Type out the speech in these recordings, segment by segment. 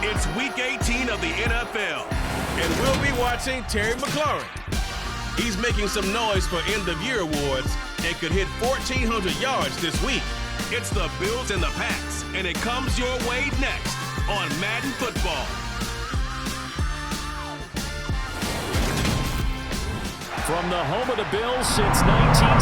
It's Week 18 of the NFL, and we'll be watching Terry McLaurin. He's making some noise for end-of-year awards and could hit 1,400 yards this week. It's the Bills and the Pats, and it comes your way next on Madden Football. From the home of the Bills since 1973,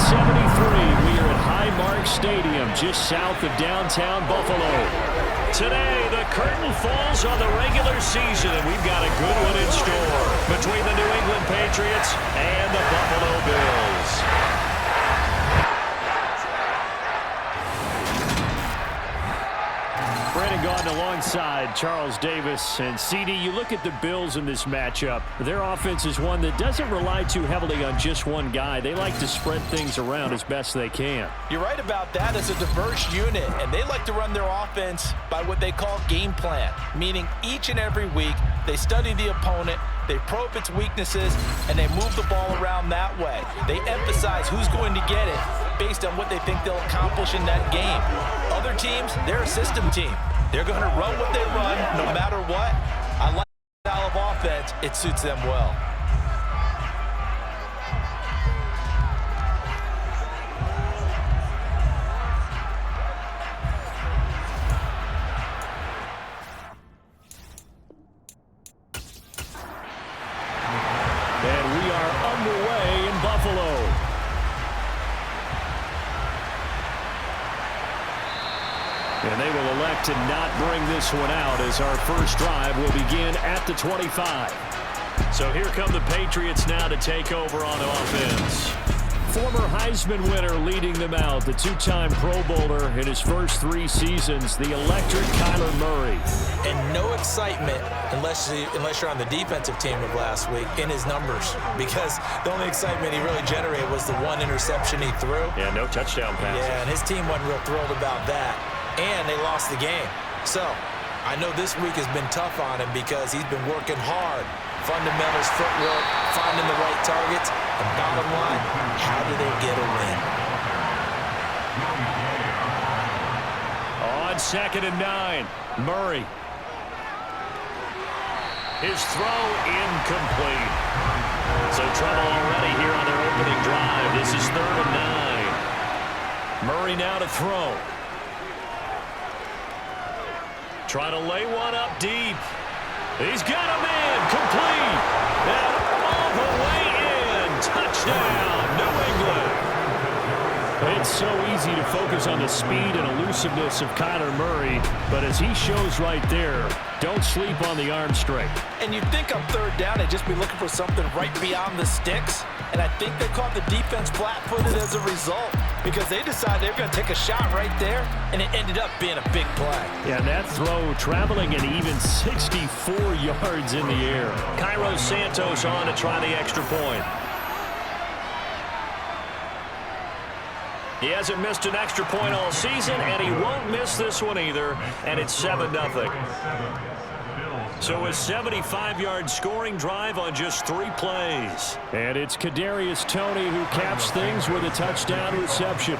we are at Highmark Stadium, just south of downtown Buffalo. Today, the curtain falls on the regular season, and we've got a good one in store between the New England Patriots and the Buffalo Bills. Brandon Gaudin alongside Charles Davis. And CD, you look at the Bills in this matchup. Their offense is one that doesn't rely too heavily on just one guy. They like to spread things around as best they can. You're right about that. It's a diverse unit, and they like to run their offense by what they call game plan, meaning each and every week they study the opponent, they probe its weaknesses, and they move the ball around that way. They emphasize who's going to get it based on what they think they'll accomplish in that game. Other teams, they're a system team. They're going to run what they run no matter what. I like the style of offense. It suits them well. And we are underway in Buffalo. And they will elect to not bring this one out as our first drive will begin at the 25. So here come the Patriots now to take over on offense. Former Heisman winner leading them out, the two-time Pro Bowler in his first 3 seasons, the electric Kyler Murray. And no excitement unless you're on the defensive team of last week in his numbers, because the only excitement he really generated was the 1 interception he threw. Yeah, no touchdown passes. Yeah, and his team wasn't real thrilled about that. And they lost the game. So I know this week has been tough on him because he's been working hard. Fundamentals, footwork, finding the right targets. And bottom line, how do they get a win? On 2nd and 9, Murray. His throw incomplete. So trouble already here on their opening drive. This is 3rd and 9. Murray now to throw. Trying to lay one up deep. He's got a man complete. And all the way in. Touchdown, New England. It's so easy to focus on the speed and elusiveness of Kyler Murray, but as he shows right there, don't sleep on the arm strength. And you'd think on 3rd down they'd just be looking for something right beyond the sticks, and I think they caught the defense flat-footed as a result because they decided they were going to take a shot right there, and it ended up being a big play. Yeah, and that throw traveling an even 64 yards in the air. Cairo Santos on to try the extra point. He hasn't missed an extra point all season, and he won't miss this one either, and it's 7-0. So a 75-yard scoring drive on just 3 plays. And it's Kadarius Toney who caps things with a touchdown reception.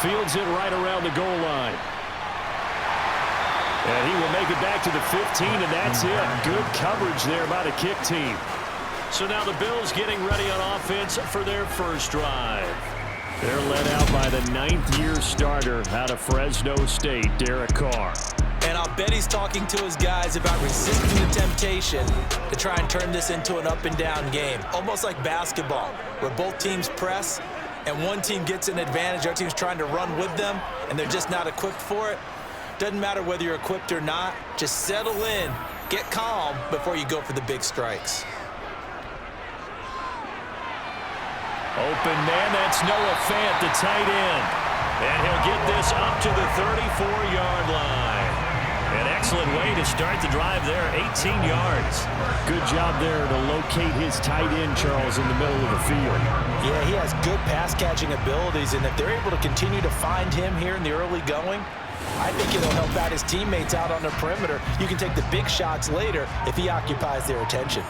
Fields it right around the goal line. And he will make it back to the 15, and that's it. Good coverage there by the kick team. So now the Bills getting ready on offense for their first drive. They're led out by the 9th-year starter out of Fresno State, Derek Carr. And I'll bet he's talking to his guys about resisting the temptation to try and turn this into an up-and-down game, almost like basketball, where both teams press and one team gets an advantage, our team's trying to run with them, and they're just not equipped for it. Doesn't matter whether you're equipped or not. Just settle in, get calm before you go for the big strikes. Open man, that's Noah Fant, the tight end. And he'll get this up to the 34-yard line. An excellent way to start the drive there, 18 yards. Good job there to locate his tight end, Charles, in the middle of the field. Yeah, he has good pass-catching abilities, and if they're able to continue to find him here in the early going, I think it'll help out his teammates out on the perimeter. You can take the big shots later if he occupies their attention.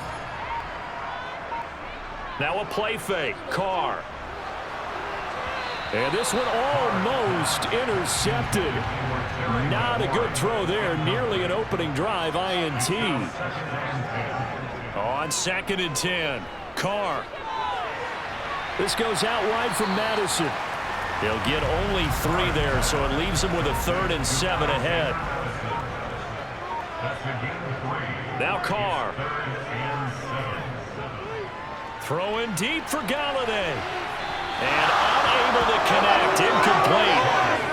Now a play fake. Carr. And this one almost intercepted. Not a good throw there. Nearly an opening drive, INT. On 2nd and 10, Carr. This goes out wide from Madison. They'll get only 3 there, so it leaves them with a 3rd and 7 ahead. Now Carr. Throwing deep for Galladay. And unable to connect. Incomplete.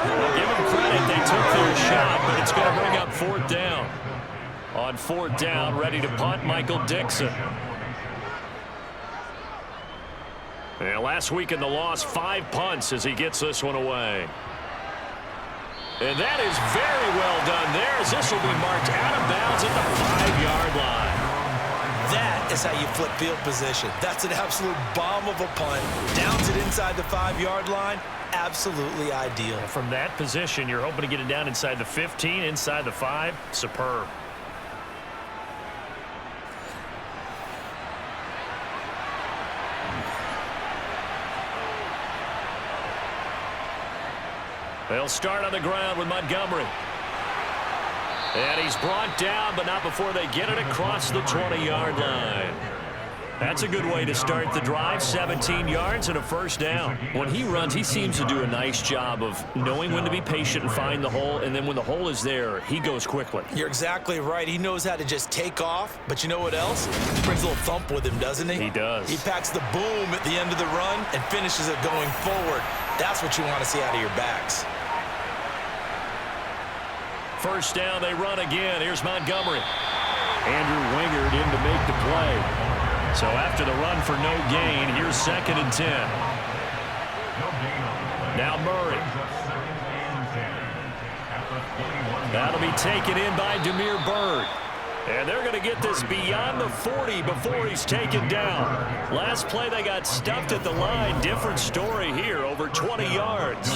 Well, give them credit. They took their shot, but it's going to bring up 4th down. On 4th down, ready to punt, Michael Dixon. And last week in the loss, 5 punts as he gets this one away. And that is very well done there, as this will be marked out of bounds at the 5-yard line. That is how you flip field position. That's an absolute bomb of a punt. Downs it inside the 5-yard line. Absolutely ideal. From that position, you're hoping to get it down inside the 15, inside the 5. Superb. They'll start on the ground with Montgomery. And he's brought down, but not before they get it across the 20-yard line. That's a good way to start the drive. 17 yards and a 1st down. When he runs, he seems to do a nice job of knowing when to be patient and find the hole, and then when the hole is there, he goes quickly. You're exactly right. He knows how to just take off, but you know what else? He brings a little thump with him, doesn't he? He does. He packs the boom at the end of the run and finishes it going forward. That's what you want to see out of your backs. 1st down, they run again. Here's Montgomery. Andrew Wingard in to make the play. So after the run for no gain, here's 2nd and 10. Now Murray. That'll be taken in by Damiere Byrd. And they're going to get this beyond the 40 before he's taken down. Last play, they got stuffed at the line. Different story here, over 20 yards.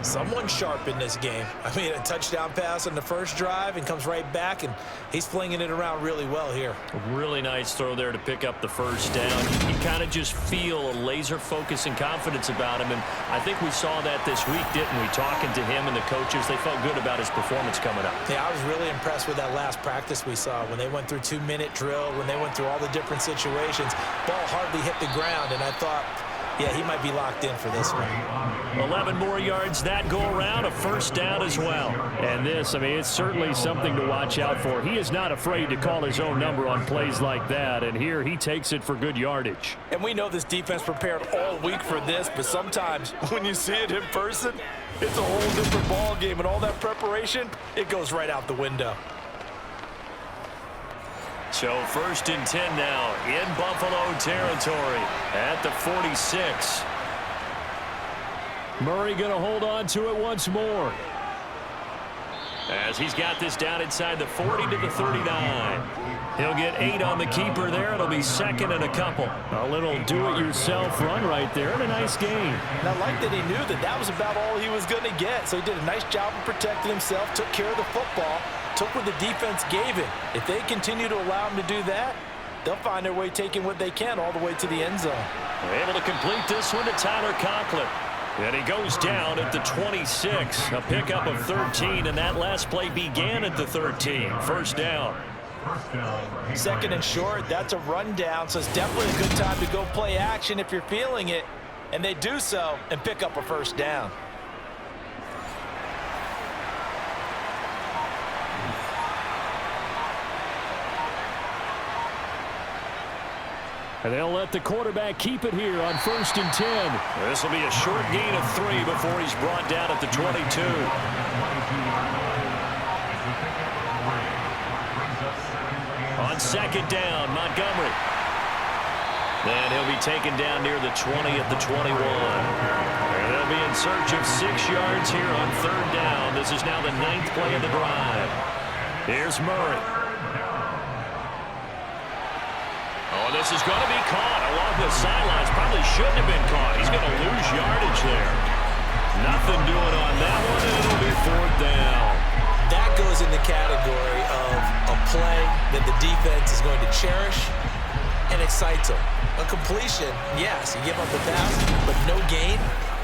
Someone sharp in this game. I mean, a touchdown pass on the first drive and comes right back, and he's flinging it around really well here. A really nice throw there to pick up the 1st down. You kind of just feel a laser focus and confidence about him, and I think we saw that this week, didn't we? Talking to him and the coaches, they felt good about his performance coming up. Yeah, I was really impressed with that last practice we saw when they went through 2-minute drill, when they went through all the different situations. Ball hardly hit the ground, and I thought, yeah, he might be locked in for this one. 11 more yards that go around, a 1st down as well. And this, I mean, it's certainly something to watch out for. He is not afraid to call his own number on plays like that, and here he takes it for good yardage. And we know this defense prepared all week for this, but sometimes when you see it in person, it's a whole different ball game, and all that preparation, it goes right out the window. So 1st and 10 now in Buffalo territory at the 46. Murray going to hold on to it once more, as he's got this down inside the 40 to the 39. He'll get 8 on the keeper there. It'll be 2nd and a couple. A little do-it-yourself run right there, and a nice gain. And I like that he knew that that was about all he was going to get. So he did a nice job of protecting himself, took care of the football, took what the defense gave him. If they continue to allow him to do that, they'll find their way taking what they can all the way to the end zone. They're able to complete this one to Tyler Conklin. And he goes down at the 26. A pickup of 13, and that last play began at the 13. 1st down. 2nd and short, that's a rundown, so it's definitely a good time to go play action if you're feeling it. And they do so and pick up a 1st down. And they'll let the quarterback keep it here on 1st and 10. This will be a short gain of 3 before he's brought down at the 22. On 2nd down, Montgomery. Then he'll be taken down near the 20 at the 21. And they'll be in search of 6 yards here on 3rd down. This is now the 9th play of the drive. Here's Murray. Oh, this is going to be caught along the sidelines. Probably shouldn't have been caught. He's going to lose yardage there. Nothing doing on that one, and it'll be 4th down. That goes in the category of a play that the defense is going to cherish and excites them. A completion, yes, you give up the pass, but no gain,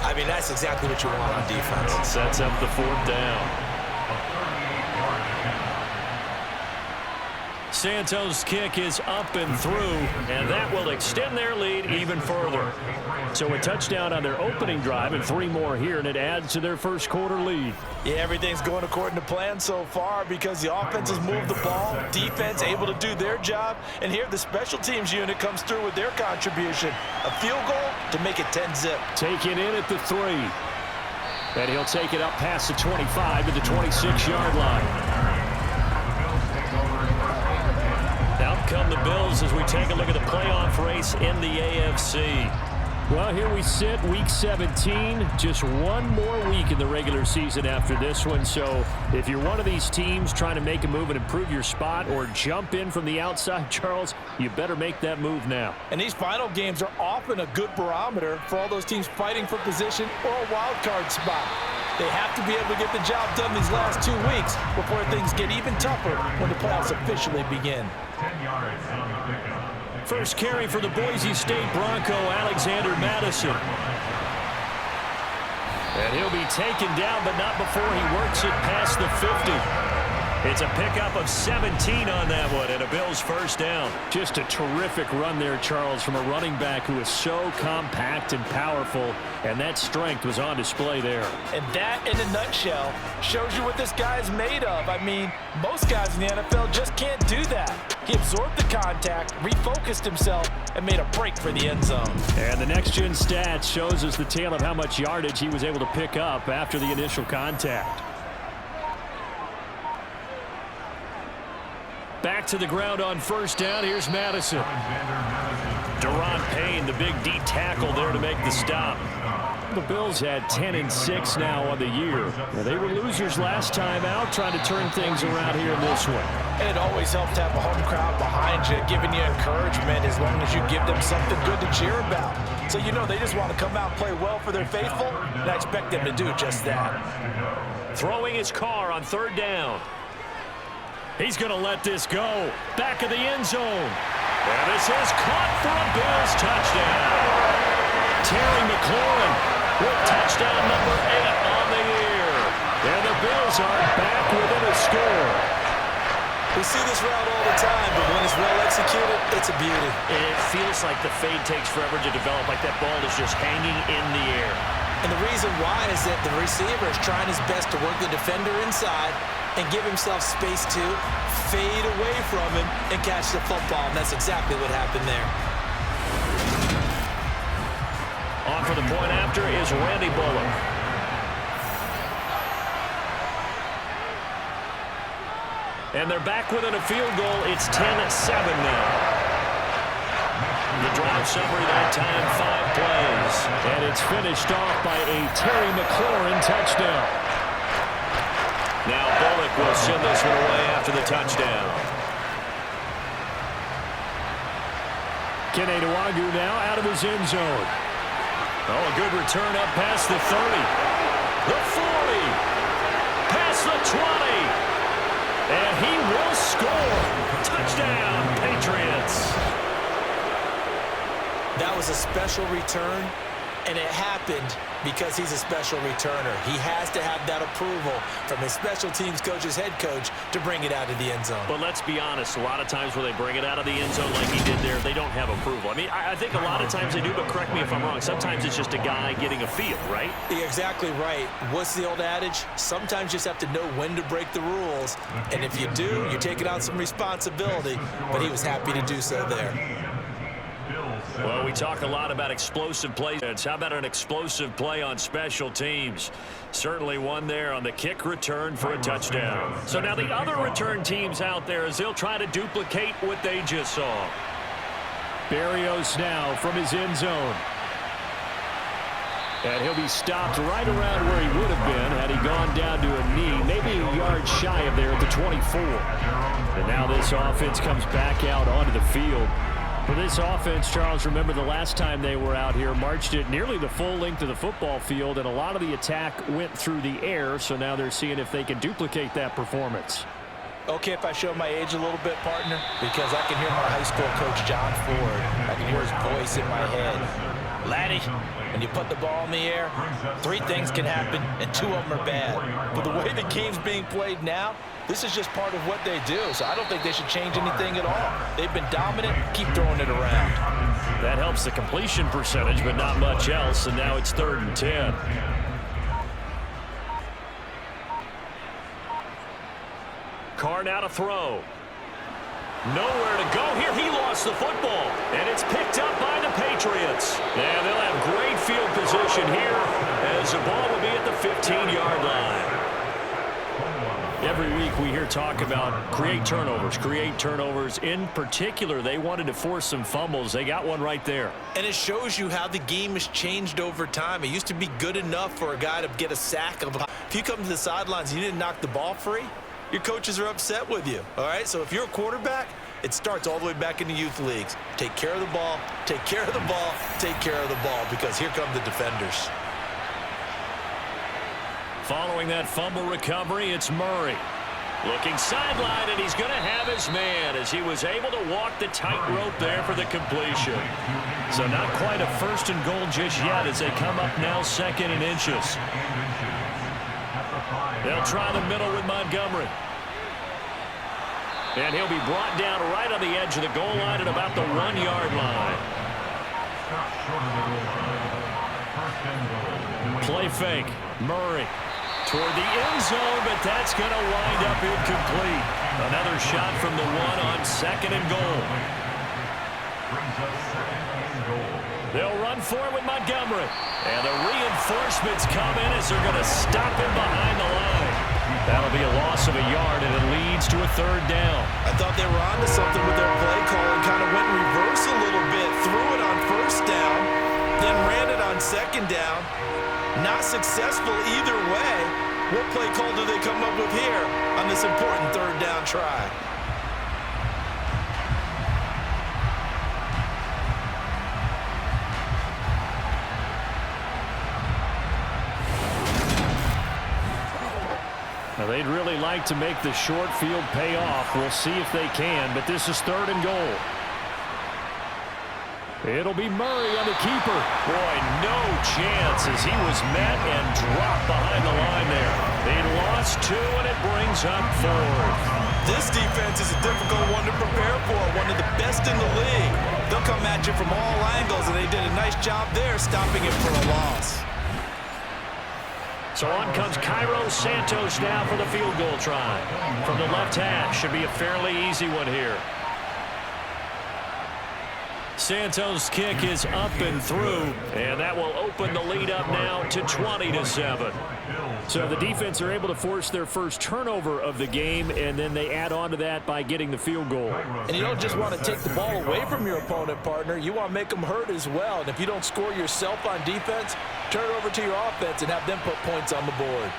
I mean, that's exactly what you want on defense. It sets up the 4th down. Santos' kick is up and through, and that will extend their lead even further. So a touchdown on their opening drive and 3 more here, and it adds to their first quarter lead. Yeah, everything's going according to plan so far because the offense has moved the ball, defense able to do their job, and here the special teams unit comes through with their contribution. A field goal to make it 10-zip. Taken in at the 3. And he'll take it up past the 25 to the 26-yard line. Out come the Bills as we take a look at the playoff race in the AFC. Well, here we sit, Week 17. Just one more week in the regular season after this one. So if you're one of these teams trying to make a move and improve your spot or jump in from the outside, Charles, you better make that move now. And these final games are often a good barometer for all those teams fighting for position or a wild card spot. They have to be able to get the job done these last 2 weeks before things get even tougher when the playoffs officially begin. First carry for the Boise State Bronco, Alexander Madison. And he'll be taken down, but not before he works it past the 50. It's a pickup of 17 on that one, and a Bills first down. Just a terrific run there, Charles, from a running back who is so compact and powerful, and that strength was on display there. And that, in a nutshell, shows you what this guy is made of. I mean, most guys in the NFL just can't do that. He absorbed the contact, refocused himself, and made a break for the end zone. And the next-gen stats shows us the tale of how much yardage he was able to pick up after the initial contact. Back to the ground on first down. Here's Madison. Deron Payne, the big D tackle there to make the stop. The Bills had 10-6 now on the year. Well, they were losers last time out, trying to turn things around here in this one. And it always helps to have a home crowd behind you, giving you encouragement as long as you give them something good to cheer about. So you know they just want to come out and play well for their faithful, and I expect them to do just that. Throwing his car on third down. He's going to let this go. Back of the end zone. And this is caught for a Bills touchdown. Terry McLaurin with touchdown number 8 on the year. And the Bills are back within a score. We see this route all the time, but when it's well executed, it's a beauty. It feels like the fade takes forever to develop, like that ball is just hanging in the air. And the reason why is that the receiver is trying his best to work the defender inside and give himself space to fade away from him and catch the football. And that's exactly what happened there. On for the point after is Randy Bullock. And they're back within a field goal. It's 10-7 now. The drive summary that time, 5 plays. And it's finished off by a Terry McLaurin touchdown. Now Bullock will send this one away after the touchdown. Kene Nwangwu now out of his end zone. Oh, a good return up past the 30. The 40. Past the 20. And he will score. Touchdown, Patriots. That was a special return, and it happened because he's a special returner. He has to have that approval from his special teams coach's head coach to bring it out of the end zone. But let's be honest, a lot of times when they bring it out of the end zone like he did there, they don't have approval. I mean, I think a lot of times they do, but correct me if I'm wrong. Sometimes it's just a guy getting a feel, right? You're exactly right. What's the old adage? Sometimes you just have to know when to break the rules, and if you do, you're taking on some responsibility, but he was happy to do so there. Well, we talk a lot about explosive plays. How about an explosive play on special teams? Certainly one there on the kick return for a touchdown. So now the other return teams out there as they'll try to duplicate what they just saw. Berrios now from his end zone. And he'll be stopped right around where he would have been had he gone down to a knee, maybe a yard shy of there at the 24. And now this offense comes back out onto the field. For this offense, Charles, remember the last time they were out here, marched it nearly the full length of the football field, and a lot of the attack went through the air, so now they're seeing if they can duplicate that performance. Okay, if I show my age a little bit, partner, because I can hear my high school coach, John Ford. I can hear his voice in my head. Laddie, when you put the ball in the air, 3 things can happen, and 2 of them are bad. But the way the game's being played now, this is just part of what they do, so I don't think they should change anything at all. They've been dominant. Keep throwing it around. That helps the completion percentage, but not much else, and now it's 3rd and 10. Carr now to throw. Nowhere to go here. He lost the football, and it's picked up by the Patriots. And they'll have great field position here as the ball will be at the 15-yard line. Every week we hear talk about create turnovers. In particular, they wanted to force some fumbles. They got one right there. And it shows you how the game has changed over time. It used to be good enough for a guy to get a sack. If you come to the sidelines and you didn't knock the ball free, your coaches are upset with you, all right? So if you're a quarterback, it starts all the way back in the youth leagues. Take care of the ball, take care of the ball, take care of the ball, because here come the defenders. Following that fumble recovery, it's Murray. Looking sideline, and he's going to have his man as he was able to walk the tightrope there for the completion. So not quite a 1st and goal just yet as they come up now 2nd and inches. They'll try the middle with Montgomery. And he'll be brought down right on the edge of the goal line at about the 1-yard line. Play fake. Murray toward the end zone, but that's going to wind up incomplete. Another shot from the 1 on 2nd and goal. They'll run for it with Montgomery. And the reinforcements come in as they're going to stop him behind the line. That'll be a loss of a yard, and it leads to a 3rd down. I thought they were onto something with their play call and kind of went in reverse a little bit. Threw it on 1st down, then ran it on 2nd down. Not successful either way. What play call do they come up with here on this important 3rd down try? Now, they'd really like to make the short field pay off. We'll see if they can, but this is 3rd and goal. It'll be Murray on the keeper. Boy, no chance as he was met and dropped behind the line there. They lost 2, and it brings up 4th. This defense is a difficult one to prepare for, one of the best in the league. They'll come at you from all angles, and they did a nice job there stopping it for a loss. So on comes Cairo Santos now for the field goal try. From the left hash, should be a fairly easy one here. Santos' kick is up and through, and that will open the lead up now to 20-7. So the defense are able to force their first turnover of the game, and then they add on to that by getting the field goal. And you don't just want to take the ball away from your opponent, partner. You want to make them hurt as well. And if you don't score yourself on defense, turn it over to your offense and have them put points on the board.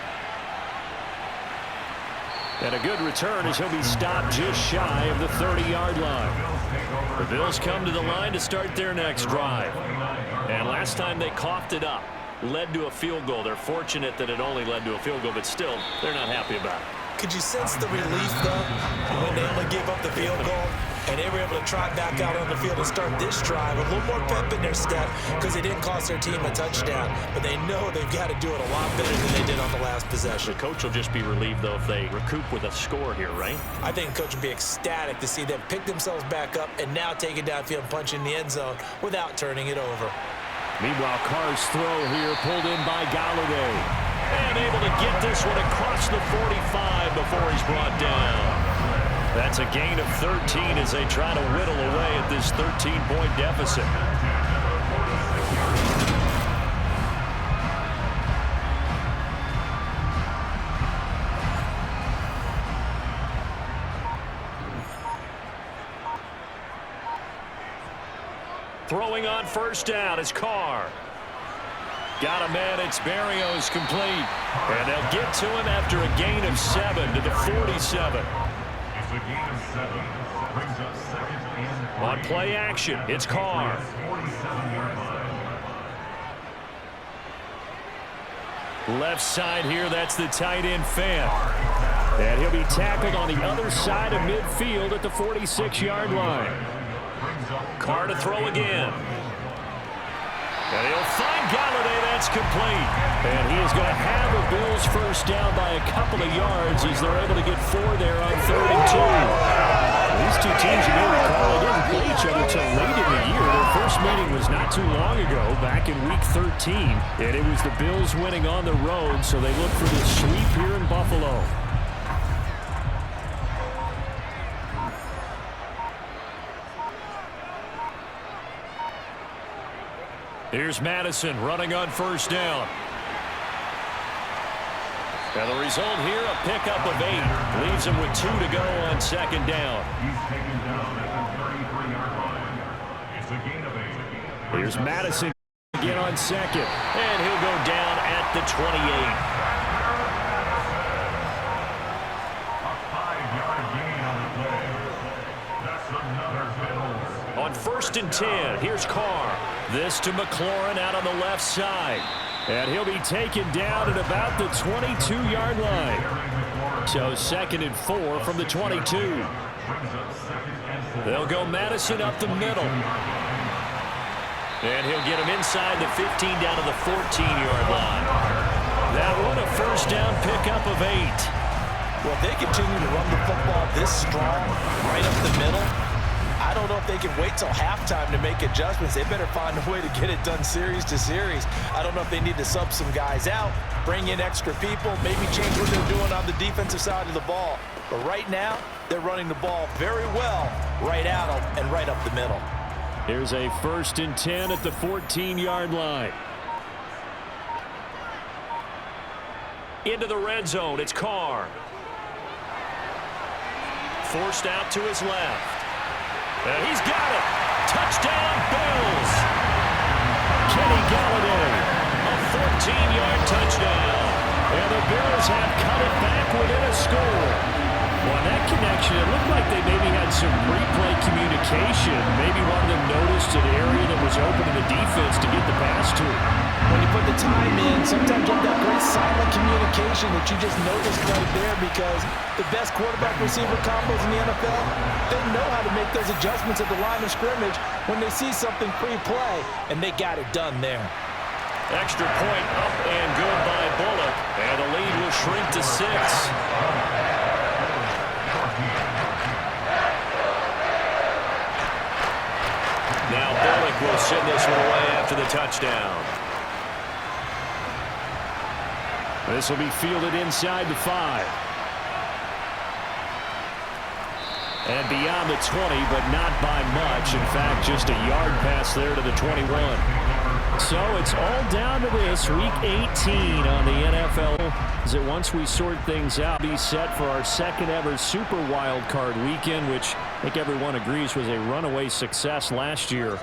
And a good return as he'll be stopped just shy of the 30-yard line. The Bills come to the line to start their next drive. And last time they coughed it up, led to a field goal. They're fortunate that it only led to a field goal, but still, they're not happy about it. Could you sense the relief, though, when they only gave up the field goal and they were able to try back out on the field and start this drive? A little more pep in their step because they didn't cost their team a touchdown, but they know they've got to do it a lot better than they did on the last possession. The coach will just be relieved, though, if they recoup with a score here, right? I think the coach will be ecstatic to see them pick themselves back up and now take it downfield and punch in the end zone without turning it over. Meanwhile, Carr's throw here pulled in by Galladay. And able to get this one across the 45 before he's brought down. That's a gain of 13 as they try to whittle away at this 13-point deficit. Throwing on 1st down is Carr. Got a man, it's Berrios complete. And they'll get to him after a gain of 7 to the 47. On play action, it's Carr. Left side here, that's the tight end Fant. And he'll be tackled on the other side of midfield at the 46-yard line. Carr to throw again. And he'll find Galladay. That's complete. And he is going to have the Bills first down by a couple of yards as they're able to get 4 there on 3rd and 2. These two teams, you may recall, they didn't play each other until late in the year. Their first meeting was not too long ago, back in Week 13. And it was the Bills winning on the road, so they look for this sweep here in Buffalo. Here's Madison running on first down. And the result here, a pickup of 8. Leaves him with 2 to go on 2nd down. He's taken down at the 33-yard line. It's a gain of 8. Here's Madison again on 2nd. And he'll go down at the 28. A 5-yard gain on the play. That's another Bills. On 1st and 10, here's Carr. This to McLaurin out on the left side. And he'll be taken down at about the 22-yard line. So 2nd and 4 from the 22. They'll go Madison up the middle. And he'll get him inside the 15 down to the 14-yard line. That one a first down pickup of 8. Well, if they continue to run the football this strong right up the middle, I don't know if they can wait till halftime to make adjustments. They better find a way to get it done series to series. I don't know if they need to sub some guys out, bring in extra people, maybe change what they're doing on the defensive side of the ball. But right now, they're running the ball very well right at them and right up the middle. Here's a 1st and 10 at the 14-yard line. Into the red zone, it's Carr. Forced out to his left. And he's got it. Touchdown, Bills. Kenny Galladay, a 14-yard touchdown. And the Bills have cut it back within a score. Well, that connection, it looked like they maybe had some replay communication. Maybe one of them noticed an area that was open to the defense to get the pass to. When you put the time in, sometimes you have that great silent communication that you just noticed right there, because the best quarterback-receiver combos in the NFL, they know how to make those adjustments at the line of scrimmage when they see something pre-play, and they got it done there. Extra point up and good by Bullock. And the lead will shrink to 6. Now Bullock will send this one away after the touchdown. This will be fielded inside the 5. And beyond the 20, but not by much. In fact, just a yard pass there to the 21. So it's all down to this, Week 18 on the NFL. As that once we sort things out, be set for our 2nd ever Super Wild Card weekend, which I think everyone agrees was a runaway success last year.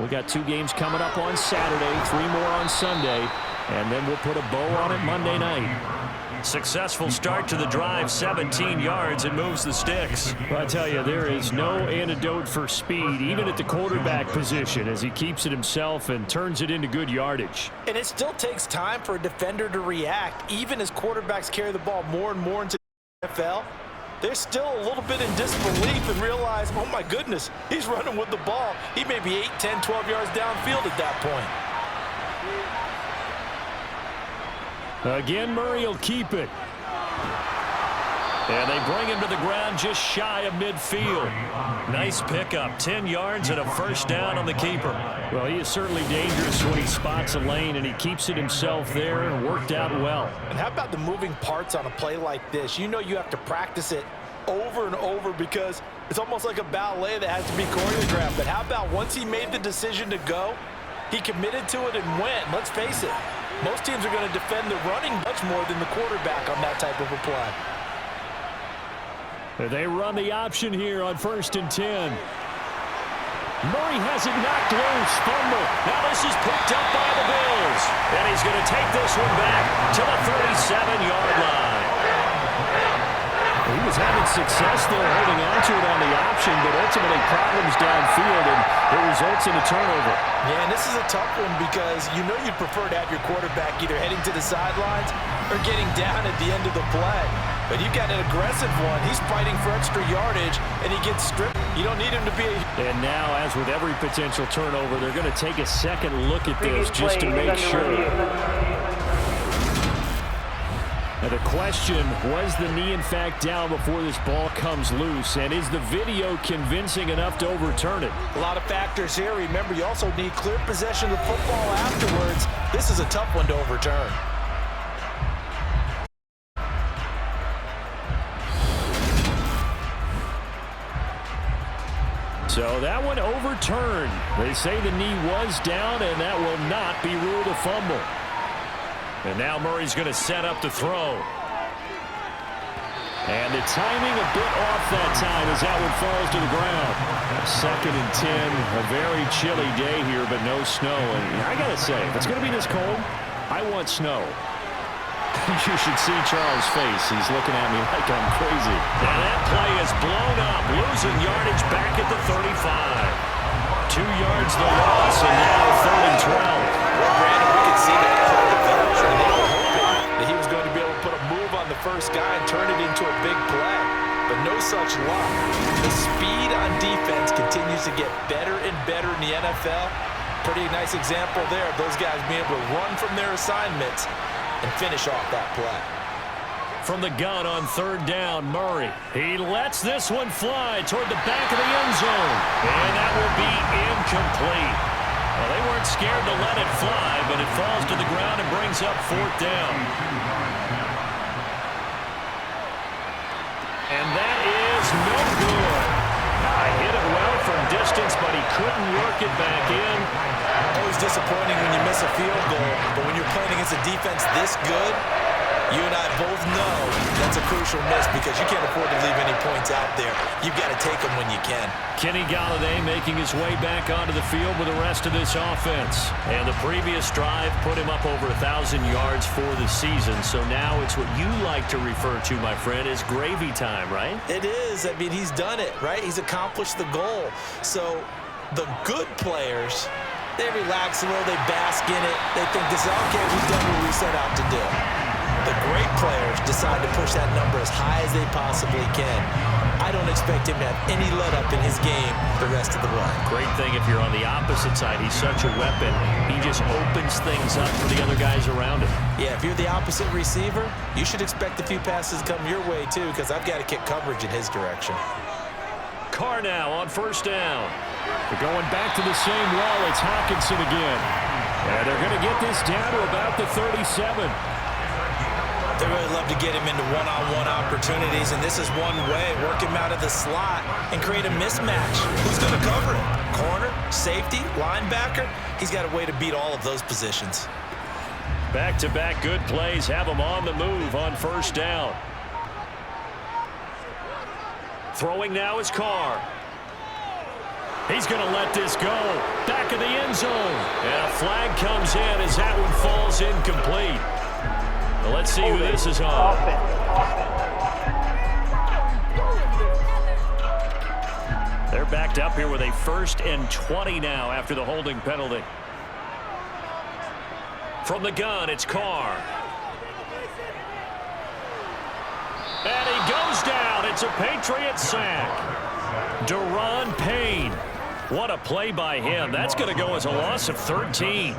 We got 2 games coming up on Saturday, 3 more on Sunday, and then we'll put a bow on it Monday night. Successful start to the drive, 17 yards, and moves the sticks. Well, I tell you, there is no antidote for speed, even at the quarterback position, as he keeps it himself and turns it into good yardage. And it still takes time for a defender to react. Even as quarterbacks carry the ball more and more into the NFL, they're still a little bit in disbelief and realize, oh my goodness, he's running with the ball. He may be 8, 10, 12 yards downfield at that point. Again, Murray will keep it. And they bring him to the ground just shy of midfield. Nice pickup, 10 yards and a first down on the keeper. Well, he is certainly dangerous when he spots a lane, and he keeps it himself there and worked out well. And how about the moving parts on a play like this? You know you have to practice it over and over because it's almost like a ballet that has to be choreographed. But how about once he made the decision to go, he committed to it and went. Let's face it, most teams are going to defend the running much more than the quarterback on that type of a play. They run the option here on 1st and 10. Murray has it knocked loose. Fumble. Now this is picked up by the Bills. And he's going to take this one back to the 37-yard line. He was having success there holding on to it on the option, but ultimately problems downfield, and it results in a turnover. Yeah, and this is a tough one because you know you'd prefer to have your quarterback either heading to the sidelines or getting down at the end of the play. but you've got an aggressive one. He's fighting for extra yardage, and he gets stripped. You don't need him to be a... And now, as with every potential turnover, they're going to take a second look at this just to make sure. Now the question, was the knee in fact down before this ball comes loose? And is the video convincing enough to overturn it? A lot of factors here. Remember, you also need clear possession of the football afterwards. This is a tough one to overturn. So that one overturned. They say the knee was down, and that will not be ruled a fumble. And now Murray's going to set up the throw. And the timing a bit off that time as that one falls to the ground. 2nd and 10, a very chilly day here, but no snow. And I got to say, if it's going to be this cold, I want snow. You should see Charles' face. He's looking at me like I'm crazy. Now that play is blown up, losing yardage back at the 35. 2 yards the loss, and now 3rd and 12. Well, Brandon, we could see that play develop, and they were hoping that he was going to be able to put a move on the first guy and turn it into a big play. But no such luck. The speed on defense continues to get better and better in the NFL. Pretty nice example there of those guys being able to run from their assignments and finish off that play. From the gun on 3rd down, Murray. He lets this one fly toward the back of the end zone. And that will be incomplete. Well, they weren't scared to let it fly, but it falls to the ground and brings up 4th down. And that is no good. I hit it well from distance, but he couldn't work it back in. Always disappointing when you miss a field goal, but when you're playing against a defense this good, you and I both know that's a crucial miss because you can't afford to leave any points out there. You've got to take them when you can. Kenny Golladay making his way back onto the field with the rest of this offense. And the previous drive put him up over 1,000 yards for the season. So now it's what you like to refer to, my friend, as gravy time, right? It is. I mean, he's done it, right? He's accomplished the goal. So the good players, they relax a little, they bask in it. They think this is, okay, we've done what we set out to do. The great players decide to push that number as high as they possibly can. I don't expect him to have any let-up in his game the rest of the way. Great thing if you're on the opposite side. He's such a weapon. He just opens things up for the other guys around him. Yeah, if you're the opposite receiver, you should expect a few passes to come your way, too, because I've got to kick coverage in his direction. Carr now on 1st down. They're going back to the same wall. It's Hockenson again. And they're going to get this down to about the 37. They really love to get him into one-on-one opportunities, and this is one way. Work him out of the slot and create a mismatch. Who's going to cover him? Corner, safety, linebacker? He's got a way to beat all of those positions. Back-to-back good plays have him on the move on 1st down. Throwing now is Carr. He's going to let this go. Back of the end zone. And a flag comes in as that one falls incomplete. Well, let's see who this is on. They're backed up here with a 1st and 20 now after the holding penalty. From the gun, it's Carr. And he goes down. It's a Patriots sack. Daron Payne. What a play by him. That's going to go as a loss of 13.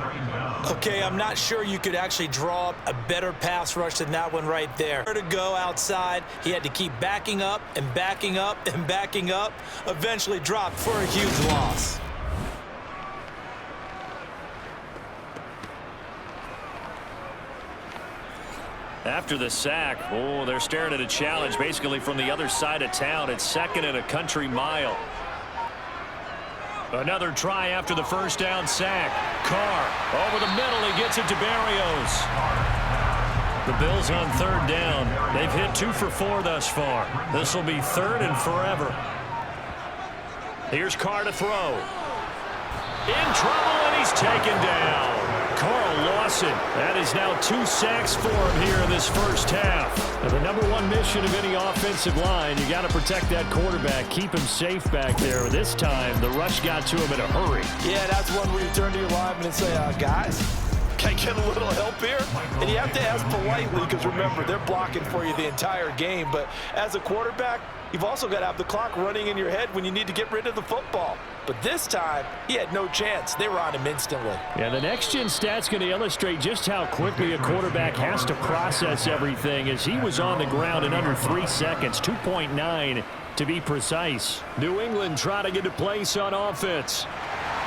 Okay, I'm not sure you could actually draw up a better pass rush than that one right there. To go outside, he had to keep backing up and backing up and backing up. Eventually dropped for a huge loss. After the sack, oh, they're staring at a challenge basically from the other side of town. It's 2nd and a country mile. Another try after the 1st down sack. Carr over the middle. He gets it to Barrios. The Bills on 3rd down. They've hit 2 for 4 thus far. This will be 3rd and forever. Here's Carr to throw. In trouble, and he's taken down. Carl Lawson. That is now 2 sacks for him here in this 1st half. Now, the #1 mission of any offensive line, you got to protect that quarterback, keep him safe back there. This time, the rush got to him in a hurry. Yeah, that's one where you turn to your lineman and say, guys, Can I get a little help here? And you have to ask politely because, remember, they're blocking for you the entire game. But as a quarterback, you've also got to have the clock running in your head when you need to get rid of the football. But this time, he had no chance. They were on him instantly. Yeah, the next-gen stat's going to illustrate just how quickly a quarterback has to process everything, as he was on the ground in under 3 seconds, 2.9 to be precise. New England trying to get a place on offense.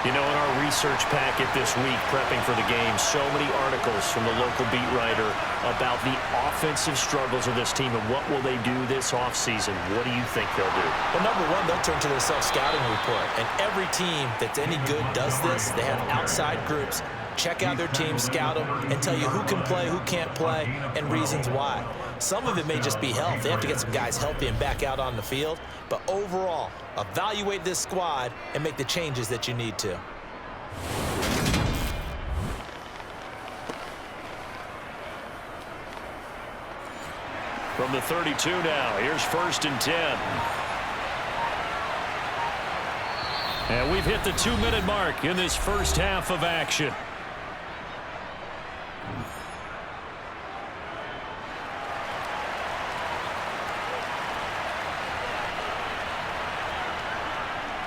You know, in our research packet this week, prepping for the game, so many articles from the local beat writer about the offensive struggles of this team and what will they do this offseason. What do you think they'll do? Well, number one, they'll turn to their self-scouting report. And every team that's any good does this. They have outside groups. Check out their team, scout them, and tell you who can play, who can't play, and reasons why. Some of it may just be health. They have to get some guys healthy and back out on the field. But overall, evaluate this squad and make the changes that you need to. From the 32 now, here's 1st and 10. And we've hit the 2-minute mark in this first half of action.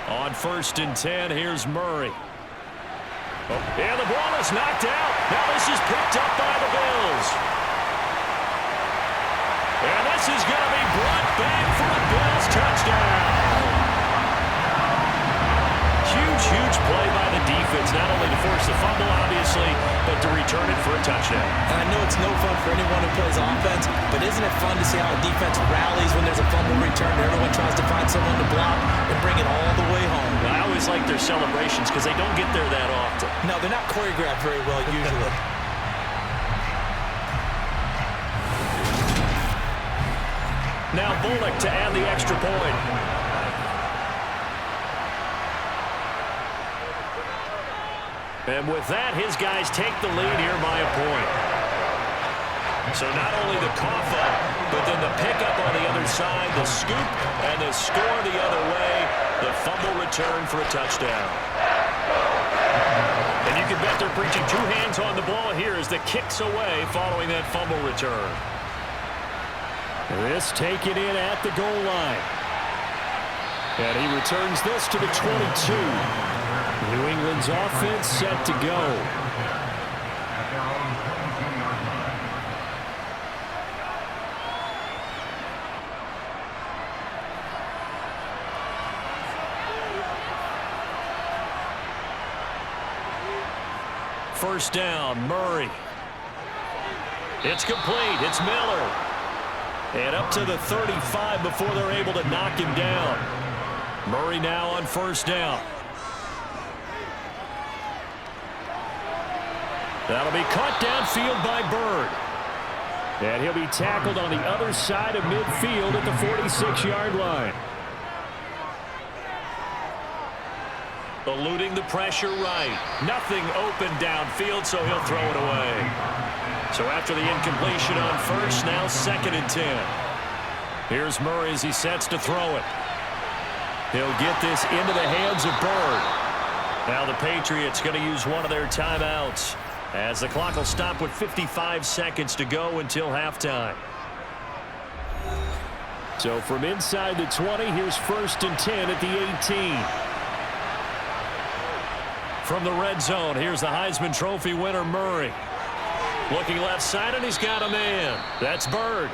On 1st and 10, here's Murray. Oh, and the ball is knocked out. Now this is picked up by the Bills. And this is going to be brought back for a Bills touchdown. Huge play by the defense, not only to force the fumble, obviously, but to return it for a touchdown. And I know it's no fun for anyone who plays offense, but isn't it fun to see how a defense rallies when there's a fumble return and everyone tries to find someone to block and bring it all the way home? I always like their celebrations because they don't get there that often. No, they're not choreographed very well usually. Now Bullock to add the extra point. And with that, his guys take the lead here by a point. So not only the cough up, but then the pickup on the other side, the scoop, and the score the other way, the fumble return for a touchdown. And you can bet they're preaching 2 hands on the ball here as the kick's away following that fumble return. This taken in at the goal line. And he returns this to the 22. New England's offense set to go. First down, Murray. It's complete. It's Miller. And up to the 35 before they're able to knock him down. Murray now on first down. That'll be caught downfield by Bird. And he'll be tackled on the other side of midfield at the 46-yard line. Eluding the pressure right. Nothing open downfield, so he'll throw it away. So after the incompletion on first, now 2nd and 10. Here's Murray as he sets to throw it. He'll get this into the hands of Bird. Now the Patriots going to use one of their timeouts, as the clock will stop with 55 seconds to go until halftime. So from inside the 20, here's 1st and 10 at the 18. From the red zone, here's the Heisman Trophy winner, Murray. Looking left side, and he's got a man. That's Bird.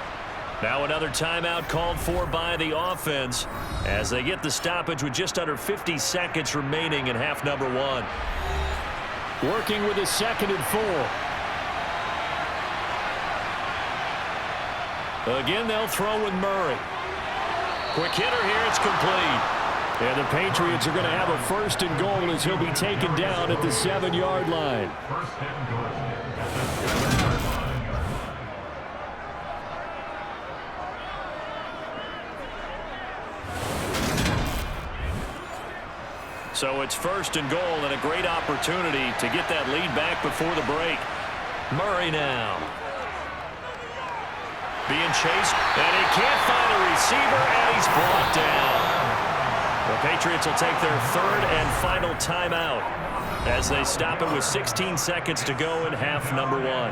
Now another timeout called for by the offense as they get the stoppage with just under 50 seconds remaining in half number 1. Working with a 2nd and 4. Again, they'll throw with Murray. Quick hitter here, it's complete. And the Patriots are going to have a 1st and goal as he'll be taken down at the 7-yard line. First and goal. So it's 1st and goal and a great opportunity to get that lead back before the break. Murray now. Being chased, and he can't find a receiver, and he's brought down. The Patriots will take their third and final timeout as they stop it with 16 seconds to go in half number one.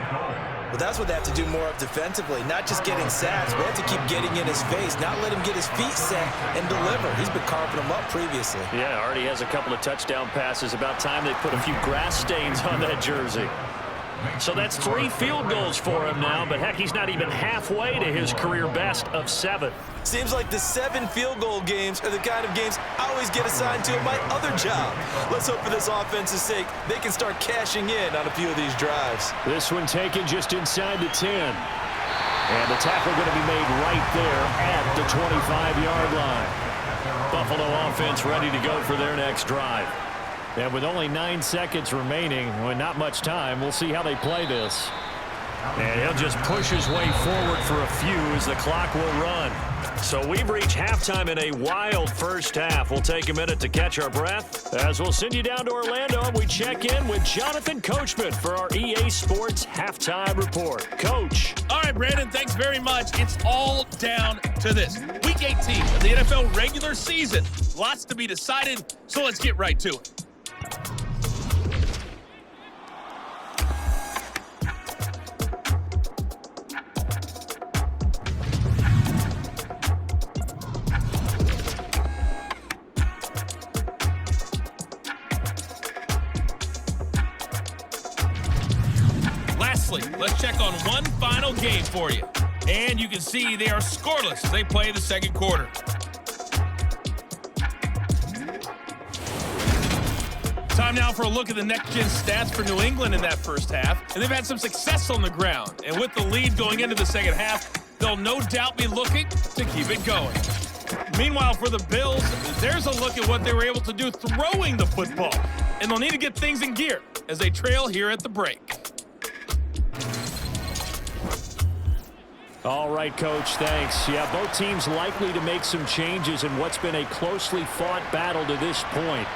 Well, that's what they have to do more of defensively, not just getting sacks. We have to keep getting in his face, not let him get his feet set and deliver. He's been carving them up previously. Yeah, already has a couple of touchdown passes. About time they put a few grass stains on that jersey. So that's 3 field goals for him now, but heck, he's not even halfway to his career best of 7. Seems like the 7 field goal games are the kind of games I always get assigned to in my other job. Let's hope for this offense's sake they can start cashing in on a few of these drives. This one taken just inside the 10. And the tackle going to be made right there at the 25-yard line. Buffalo offense ready to go for their next drive. And with only 9 seconds remaining, well, not much time, we'll see how they play this. And he'll just push his way forward for a few as the clock will run. So we've reached halftime in a wild first half. We'll take a minute to catch our breath as we'll send you down to Orlando and we check in with Jonathan Coachman for our EA Sports Halftime Report. Coach. All right, Brandon, thanks very much. It's all down to this. Week 18 of the NFL regular season. Lots to be decided, so let's get right to it. Let's check on one final game for you. And you can see they are scoreless as they play the second quarter. Time now for a look at the next-gen stats for New England in that first half. And they've had some success on the ground. And with the lead going into the second half, they'll no doubt be looking to keep it going. Meanwhile, for the Bills, there's a look at what they were able to do throwing the football. And they'll need to get things in gear as they trail here at the break. All right, Coach, thanks. Yeah, both teams likely to make some changes in what's been a closely fought battle to this point.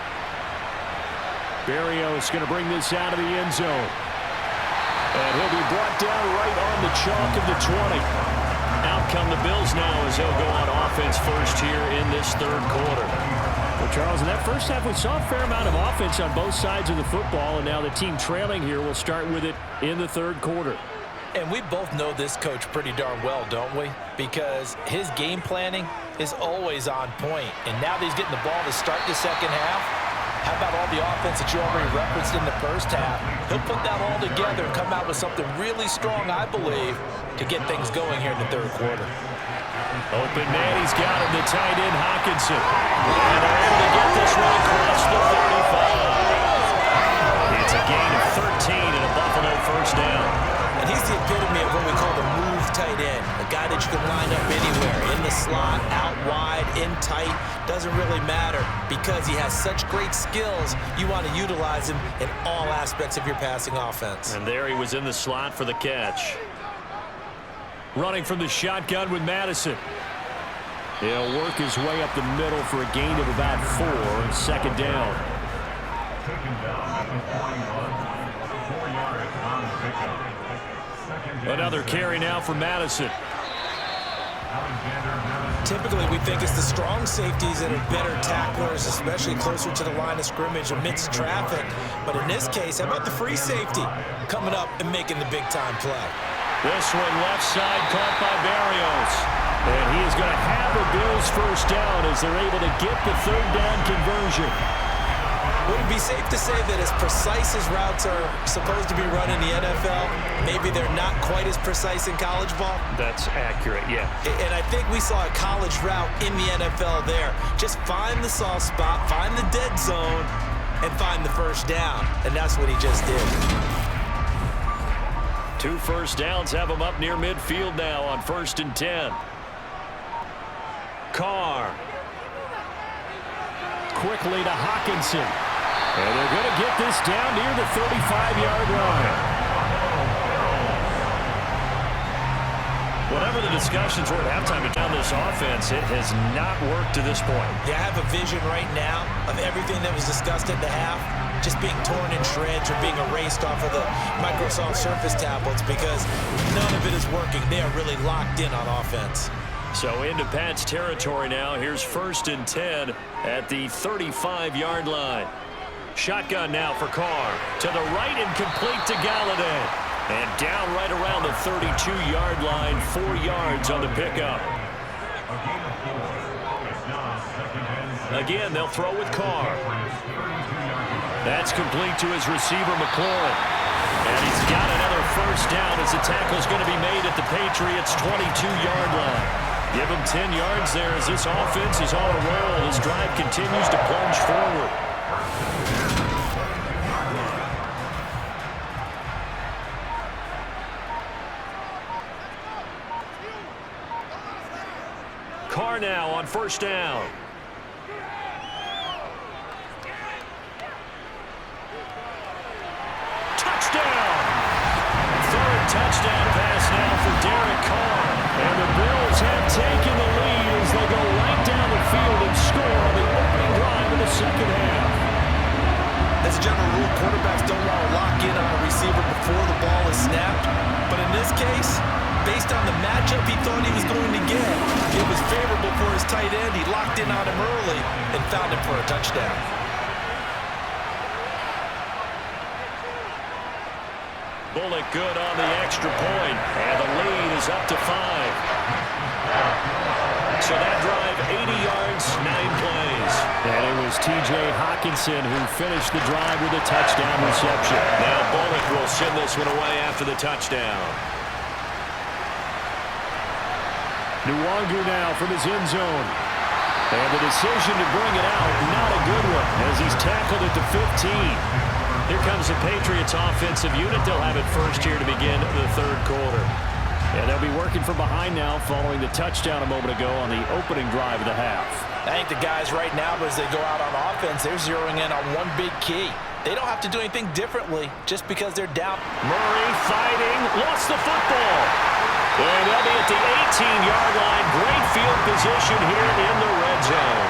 Berrios going to bring this out of the end zone. And he'll be brought down right on the chalk of the 20. Out come the Bills now as they'll go on offense first here in this third quarter. Well, Charles, in that first half, we saw a fair amount of offense on both sides of the football, and now the team trailing here will start with it in the third quarter. And we both know this coach pretty darn well, don't we? Because his game planning is always on point. And now that he's getting the ball to start the second half, how about all the offense that you already referenced in the first half? He'll put that all together and come out with something really strong, I believe, to get things going here in the third quarter. Open man, he's got him, the tight end, Hockenson. And they're able to get this one across the 35. It's a gain of 13 and a Buffalo first down. And he's the epitome of what we call the move tight end, a guy that you can line up anywhere, in the slot, out wide, in tight, doesn't really matter because he has such great skills. You want to utilize him in all aspects of your passing offense. And there he was in the slot for the catch. Running from the shotgun with Madison. He'll work his way up the middle for a gain of about 4 and second down. Taken down at the 41. 4 yards on the pickup. Another carry now for Madison. Typically, we think it's the strong safeties that are better tacklers, especially closer to the line of scrimmage amidst traffic. But in this case, how about the free safety coming up and making the big-time play? This one left side caught by Berrios. And he is going to have the Bills first down as they're able to get the third down conversion. Would it be safe to say that as precise as routes are supposed to be run in the NFL, maybe they're not quite as precise in college ball? That's accurate, yeah. And I think we saw a college route in the NFL there. Just find the soft spot, find the dead zone, and find the first down. And that's what he just did. 2 first downs have him up near midfield now on 1st and 10. Carr. Quickly to Hockenson. And they're going to get this down near the 35-yard line. Whatever the discussions were at halftime down this offense, it has not worked to this point. Yeah, I have a vision right now of everything that was discussed at the half just being torn in shreds or being erased off of the Microsoft Surface tablets because none of it is working. They are really locked in on offense. So into Pat's territory now. Here's 1st and 10 at the 35-yard line. Shotgun now for Carr. To the right and complete to Galladay. And down right around the 32-yard line, 4 yards on the pickup. Again, they'll throw with Carr. That's complete to his receiver, McLaurin. And he's got another 1st down as the tackle's going to be made at the Patriots' 22-yard line. Give him 10 yards there as this offense is on a roll. This drive continues to plunge forward. Carr now on 1st down. Touchdown! 3rd touchdown pass now for Derek Carr. And the Bills have taken the lead as they go right down the field and score on the opening drive of the 2nd half. As a general rule, quarterbacks don't want to lock in on a receiver before the ball is snapped. But in this case, based on the matchup he thought he was going to get, it was favorable for his tight end. He locked in on him early and found him for a touchdown. Bullock good on the extra point, and the lead is up to 5. So that drive, 80 yards, 9 plays. And it was T.J. Hockenson who finished the drive with a touchdown reception. Now Bullock will send this one away after the touchdown. Nwangu now from his end zone. And the decision to bring it out, not a good one, as he's tackled at the 15. Here comes the Patriots offensive unit. They'll have it first here to begin the 3rd quarter. And they'll be working from behind now following the touchdown a moment ago on the opening drive of the half. I think the guys right now, as they go out on offense, they're zeroing in on one big key. They don't have to do anything differently just because they're down. Murray fighting, lost the football. And they'll be at the 18-yard line. Great field position here in the red zone.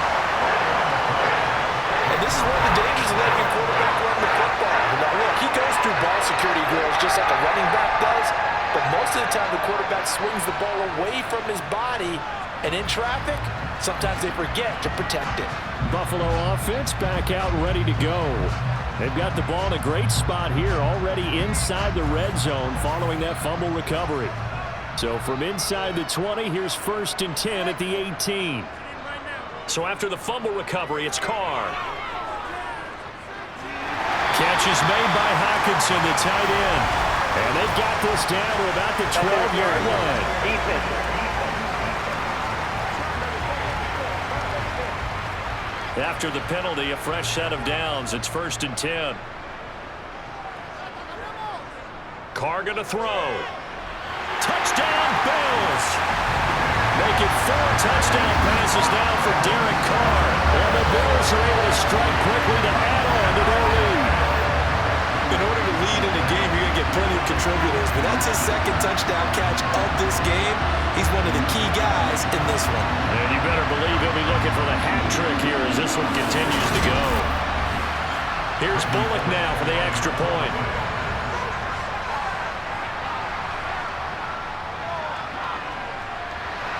And this is one of the dangers of letting your quarterback run the football. Now, look, he goes through ball security drills just like a running back does, but most of the time the quarterback swings the ball away from his body, and in traffic, sometimes they forget to protect it. Buffalo offense back out ready to go. They've got the ball in a great spot here, already inside the red zone following that fumble recovery. So from inside the 20, here's 1st and 10 at the 18. So after the fumble recovery, it's Carr. Catch is made by Hockenson, the tight end. And they've got this down to about the 12-yard line. After the penalty, a fresh set of downs. It's 1st and 10. Carr going to throw. Touchdown, Bills. Make it 4 touchdown passes now for Derek Carr. And the Bills are able to strike quickly to add on to their lead. In order to lead in a game, you're going to get plenty of contributors, but that's his 2nd touchdown catch of this game. He's one of the key guys in this one. And you better believe he'll be looking for the hat trick here as this one continues to go. Here's Bullock now for the extra point.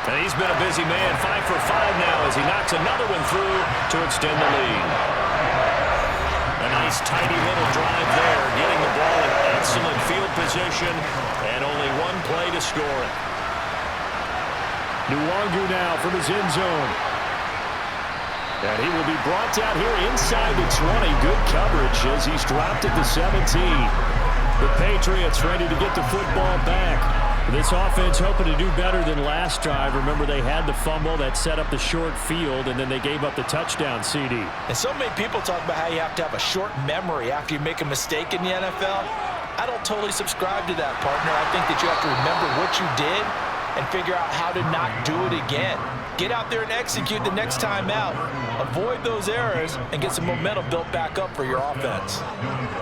And he's been a busy man, 5 for 5 now as he knocks another one through to extend the lead. A nice tidy little drive there, getting the ball in excellent field position, and only one play to score it. Nwangu now from his end zone. And he will be brought down here inside the 20. Good coverage as he's dropped at the 17. The Patriots ready to get the football back. This offense hoping to do better than last drive. Remember, they had the fumble that set up the short field, and then they gave up the touchdown CD. And so many people talk about how you have to have a short memory after you make a mistake in the NFL. I don't totally subscribe to that, partner. I think that you have to remember what you did and figure out how to not do it again. Get out there and execute the next time out. Avoid those errors and get some momentum built back up for your offense.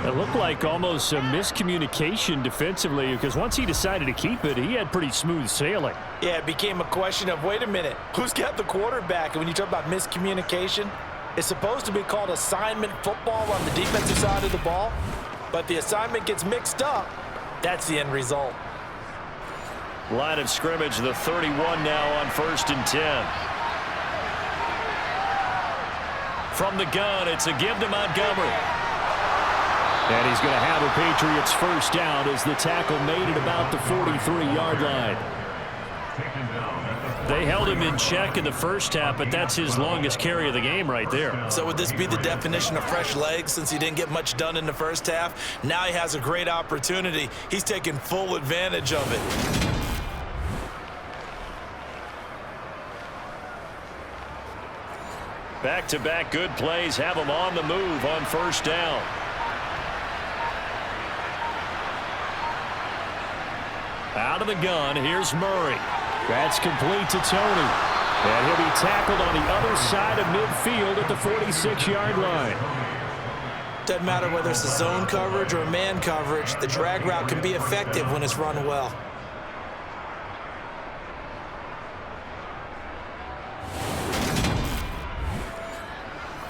It looked like almost some miscommunication defensively because once he decided to keep it, he had pretty smooth sailing. Yeah, it became a question of, wait a minute, who's got the quarterback? And when you talk about miscommunication, it's supposed to be called assignment football on the defensive side of the ball, but the assignment gets mixed up. That's the end result. Line of scrimmage, the 31 now on 1st and 10. From the gun, it's a give to Montgomery. And he's going to have a Patriots first down as the tackle made it about the 43-yard line. They held him in check in the first half, but that's his longest carry of the game right there. So would this be the definition of fresh legs since he didn't get much done in the first half? Now he has a great opportunity. He's taking full advantage of it. Back-to-back good plays have him on the move on first down. Out of the gun, here's Murray. That's complete to Tony. And he'll be tackled on the other side of midfield at the 46-yard line. Doesn't matter whether it's a zone coverage or a man coverage, the drag route can be effective when it's run well.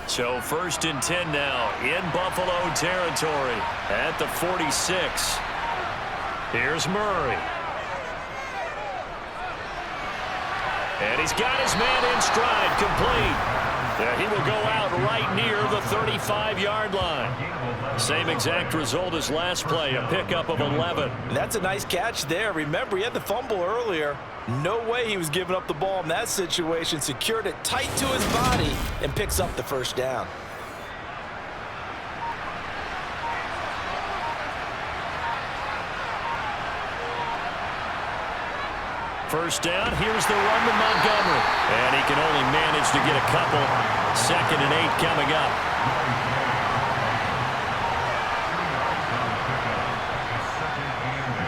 So 1st and 10 now in Buffalo territory at the 46. Here's Murray. And he's got his man in stride, complete. And he will go out right near the 35-yard line. Same exact result as last play, a pickup of 11. That's a nice catch there. Remember, he had the fumble earlier. No way he was giving up the ball in that situation. Secured it tight to his body and picks up the first down. First down, here's the run to Montgomery. And he can only manage to get a couple. 2nd and 8 coming up.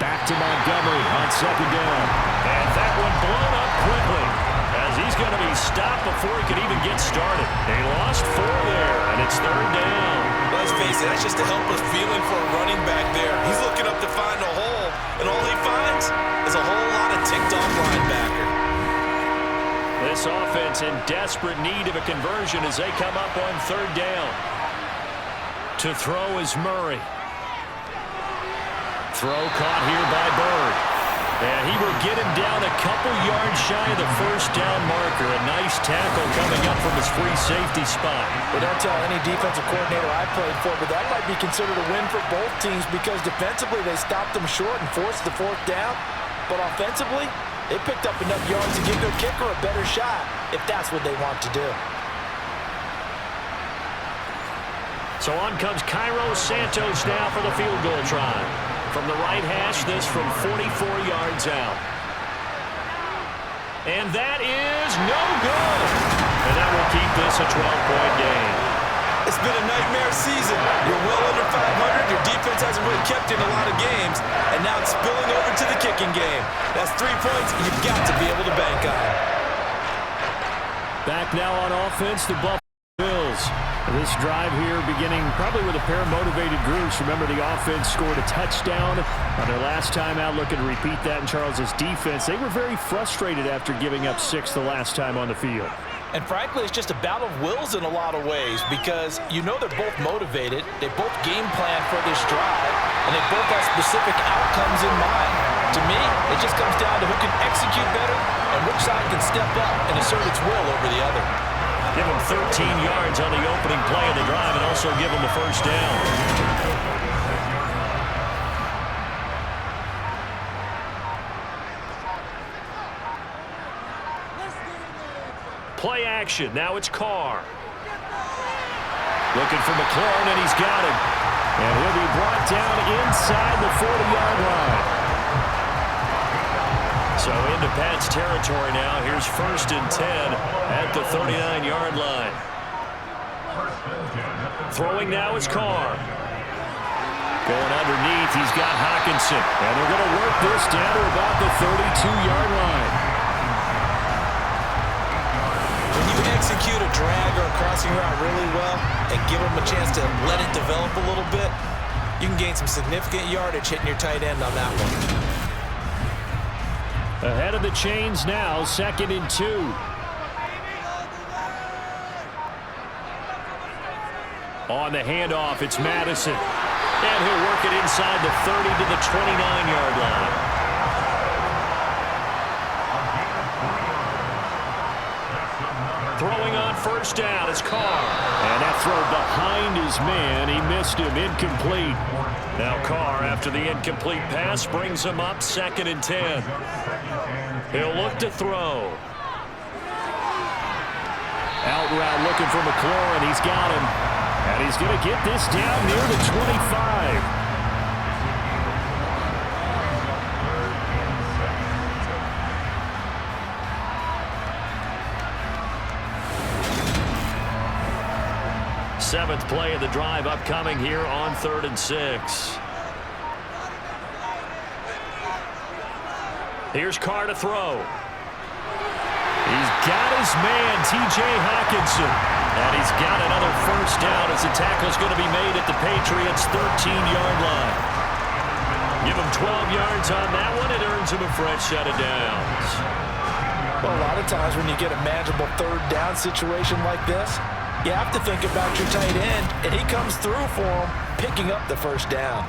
Back to Montgomery on 2nd down. And that one blown up quickly as he's going to be stopped before he could even get started. They lost 4 there, and it's 3rd down. Let's face it, that's just a helpless feeling for a running back there. He's looking up to find a hole, and all he finds is a whole lot of ticked-off linebacker. This offense in desperate need of a conversion as they come up on 3rd down. To throw is Murray. Throw caught here by Bird. And he will get him down a couple yards shy of the first down marker. A nice tackle coming up from his free safety spot. They don't tell any defensive coordinator I played for, but that might be considered a win for both teams because defensively they stopped them short and forced the 4th down. But offensively, they picked up enough yards to give their kicker a better shot if that's what they want to do. So on comes Cairo Santos now for the field goal try. From the right hash, this from 44 yards out. And that is no good. And that will keep this a 12-point game. It's been a nightmare season. You're well under 500. Your defense hasn't really kept in a lot of games. And now it's spilling over to the kicking game. That's 3 points you've got to be able to bank on. Back now on offense, the Buffalo Bills. This drive here beginning probably with a pair of motivated groups. Remember, the offense scored a touchdown on their last time out. Looking to repeat that in Charles's defense. They were very frustrated after giving up 6 the last time on the field. And frankly, it's just a battle of wills in a lot of ways because you know they're both motivated. They both game plan for this drive, and they both have specific outcomes in mind. To me, it just comes down to who can execute better and which side can step up and assert its will over the other. Give him 13 yards on the opening play of the drive and also give him the first down. Play action. Now it's Carr. Looking for McLaurin, and he's got him. And he'll be brought down inside the 40-yard line. So into Pat's territory now. Here's 1st and 10 at the 39-yard line. Throwing now is Carr. Going underneath, he's got Hockenson. And they're going to work this down to about the 32-yard line. When you execute a drag or a crossing route really well and give them a chance to let it develop a little bit, you can gain some significant yardage hitting your tight end on that one. Ahead of the chains now, 2nd and 2. On the handoff, it's Madison. And he'll work it inside the 30 to the 29-yard line. on first down. It's Carr. And that throw behind his man. He missed him. Incomplete. Now Carr, after the incomplete pass, brings him up 2nd and 10. He'll look to throw. Out route looking for McLaurin. He's got him. And he's going to get this down near the 25. Seventh play of the drive upcoming here on 3rd and 6. Here's Carr to throw. He's got his man, T.J. Hawkinson. And he's got another first down as the tackle's going to be made at the Patriots' 13-yard line. Give him 12 yards on that one. It earns him a fresh set of downs. Well, a lot of times when you get a manageable 3rd down situation like this, you have to think about your tight end, and he comes through for him, picking up the first down.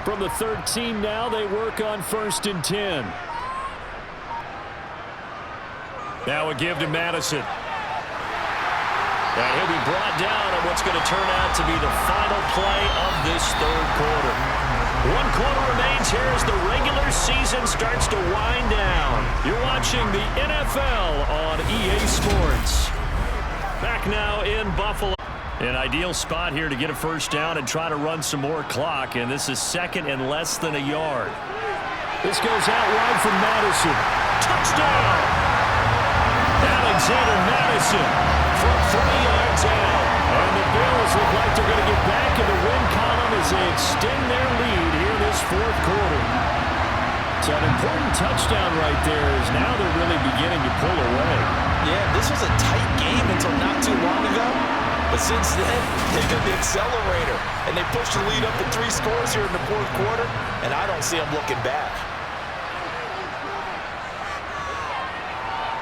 From the 13 now, they work on 1st and 10. Now a give to Madison. And he'll be brought down on what's going to turn out to be the final play of this 3rd quarter. 1 quarter remains here as the regular season starts to wind down. You're watching the NFL on EA Sports. Back now in Buffalo. An ideal spot here to get a first down and try to run some more clock, and this is 2nd and less than a yard. This goes out wide from Madison. Touchdown! Alexander Madison from 3 yards out. And the Bills look like they're going to get back in the win column as they extend their lead here this 4th quarter. So an important touchdown right there as now they're really beginning to pull away. Yeah, this was a tight game until not too long ago. But since then, they've been the accelerator. And they pushed the lead up to 3 scores here in the 4th quarter. And I don't see them looking back.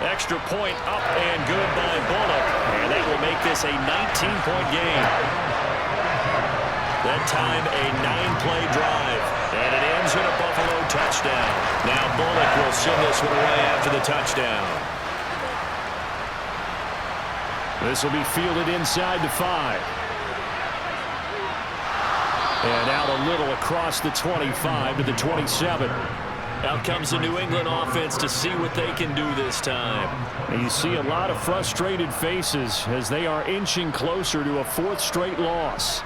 Extra point up and good by Bullock. And that will make this a 19-point game. That time a 9-play drive. And it ends in a Buffalo touchdown. Now Bullock will send this one away after the touchdown. This will be fielded inside the 5. And out a little across the 25 to the 27. Out comes the New England offense to see what they can do this time. And you see a lot of frustrated faces as they are inching closer to a 4th straight loss.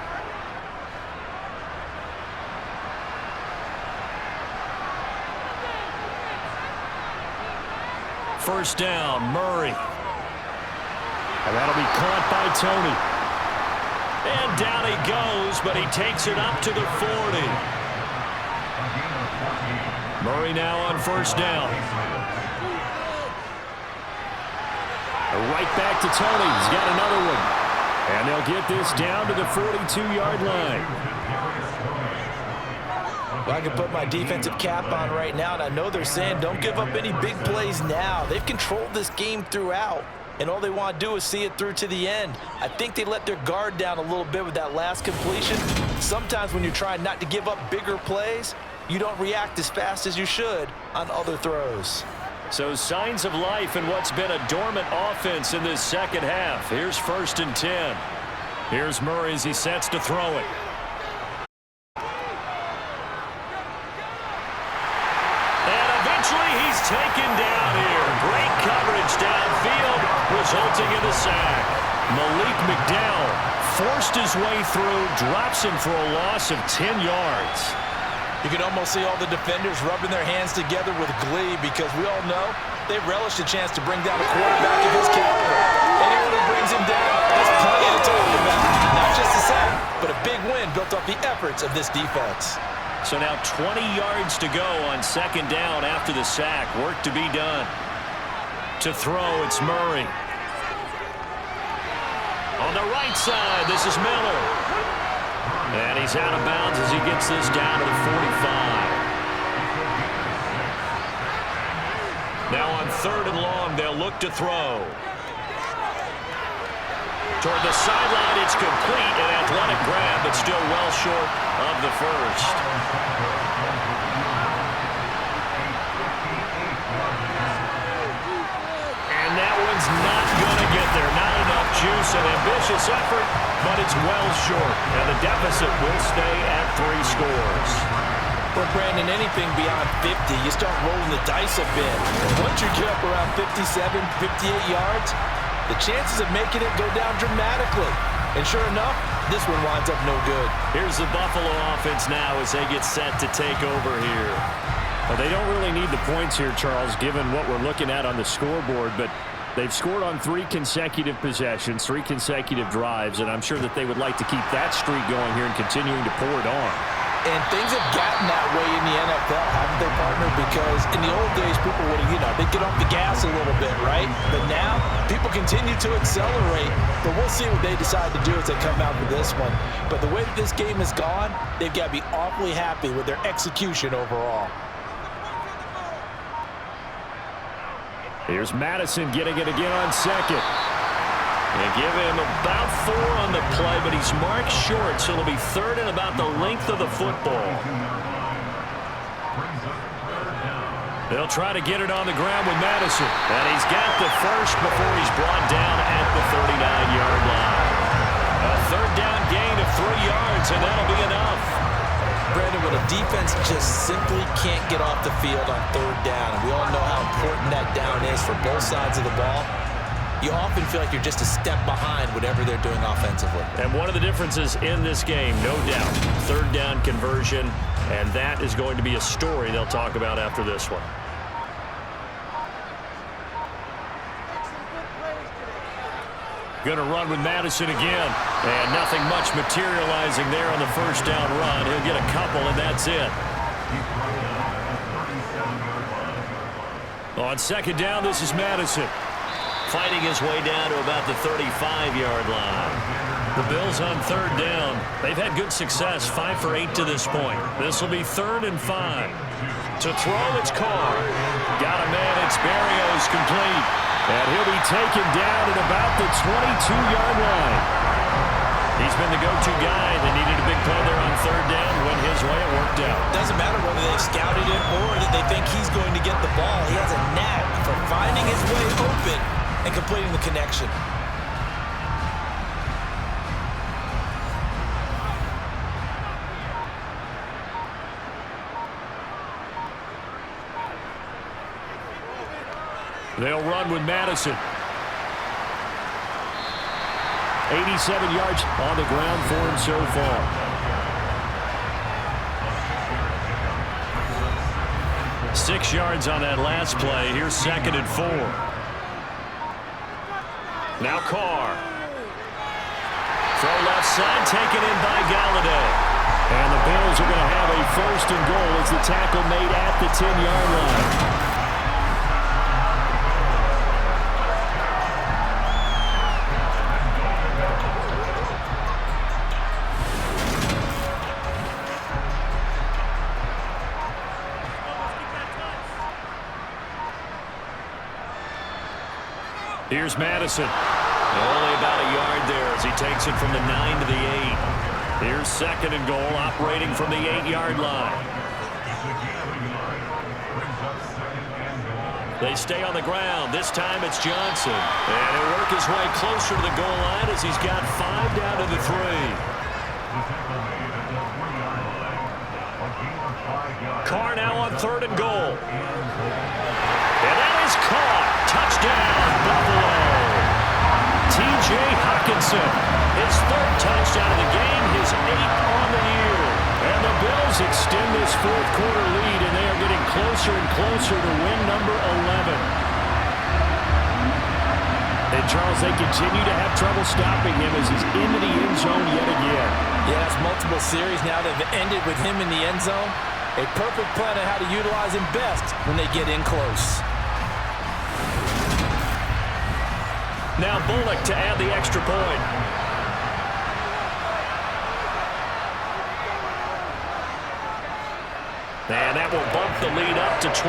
First down, Murray. And that'll be caught by Tony. And down he goes, but he takes it up to the 40. Murray now on first down. Right back to Tony. He's got another one. And they'll get this down to the 42-yard line. Well, I can put my defensive cap on right now, and I know they're saying don't give up any big plays now. They've controlled this game throughout, and all they want to do is see it through to the end. I think they let their guard down a little bit with that last completion. Sometimes when you're trying not to give up bigger plays, you don't react as fast as you should on other throws. So signs of life in what's been a dormant offense in this 2nd half. Here's 1st and 10. Here's Murray as he sets to throw it. And eventually he's taken down here. Great coverage downfield, resulting in the sack. Malik McDowell forced his way through, drops him for a loss of 10 yards. You can almost see all the defenders rubbing their hands together with glee because we all know they relish the chance to bring down a quarterback of his caliber. Anyone who brings him down, there's plenty to talk about. Not just a sack, but a big win built off the efforts of this defense. So now 20 yards to go on 2nd down after the sack. Work to be done. To throw, it's Murray. On the right side, this is Miller. And he's out of bounds as he gets this down to the 45. Now on 3rd and long, they'll look to throw. Toward the sideline, it's complete. An athletic grab, but still well short of the first. And that one's not going to get there. Not enough an ambitious effort, but it's well short, and the deficit will stay at 3 scores. Well, Brandon, anything beyond 50, you start rolling the dice a bit. Once you get up around 57, 58 yards, the chances of making it go down dramatically. And sure enough, this one winds up no good. Here's the Buffalo offense now as they get set to take over here. Well, they don't really need the points here, Charles, given what we're looking at on the scoreboard, but they've scored on 3 consecutive possessions, 3 consecutive drives, and I'm sure that they would like to keep that streak going here and continuing to pour it on. And things have gotten that way in the NFL, haven't they, partner? Because in the old days, people would, they'd get off the gas a little bit, right? But now, people continue to accelerate. But we'll see what they decide to do as they come out with this one. But the way that this game has gone, they've got to be awfully happy with their execution overall. Here's Madison getting it again on second. They give him about 4 on the play, but he's marked short, so it'll be 3rd and about the length of the football. They'll try to get it on the ground with Madison, and he's got the first before he's brought down at the 39-yard line. A 3rd down gain of 3 yards, and that'll be enough. Brandon, when a defense just simply can't get off the field on 3rd down, and we all know how important that down is for both sides of the ball, you often feel like you're just a step behind whatever they're doing offensively. And one of the differences in this game, no doubt, 3rd down conversion, and that is going to be a story they'll talk about after this one. Going to run with Madison again, and nothing much materializing there on the 1st down run. He'll get a couple, and that's it. On 2nd down, this is Madison. Fighting his way down to about the 35-yard line. The Bills on 3rd down. They've had good success, 5 for 8 to this point. This will be 3rd and 5. To throw, it's Carr. Got a man, it's Berrios, complete. And he'll be taken down at about the 22-yard line. He's been the go-to guy. They needed a big play there on 3rd down. Went his way, it worked out. Doesn't matter whether they've scouted it or that they think he's going to get the ball. He has a knack for finding his way open and completing the connection. They'll run with Madison. 87 yards on the ground for him so far. Six yards on that last play. Here's 2nd and 4. Now Carr. Throw left side, taken in by Galladay. And the Bills are going to have a 1st and goal as the tackle made at the 10-yard line. Here's Madison. Only about a yard there as he takes it from the 9 to the 8. Here's 2nd and goal, operating from the 8-yard line. They stay on the ground. This time it's Johnson. And he'll work his way closer to the goal line as he's got 5 down to the 3. Carr now on 3rd and goal. And that is caught. Touchdown, Buffalo. T.J. Hockenson, his 3rd touchdown of the game, his 8th on the year. And the Bills extend this 4th quarter lead, and they are getting closer and closer to win number 11. And Charles, they continue to have trouble stopping him as he's into the end zone yet again. Yeah, that's multiple series now that have ended with him in the end zone. A perfect plan on how to utilize him best when they get in close. Now Bullock to add the extra point. And that will bump the lead up to 26.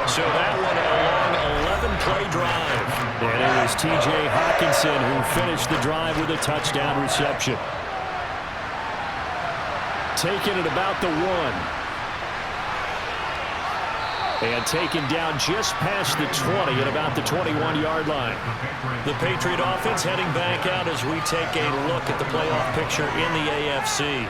So that one a long 11-play drive. And it was T.J. Hockenson who finished the drive with a touchdown reception. Taking it about the 1. And taken down just past the 20 at about the 21-yard line. The Patriot offense heading back out as we take a look at the playoff picture in the AFC.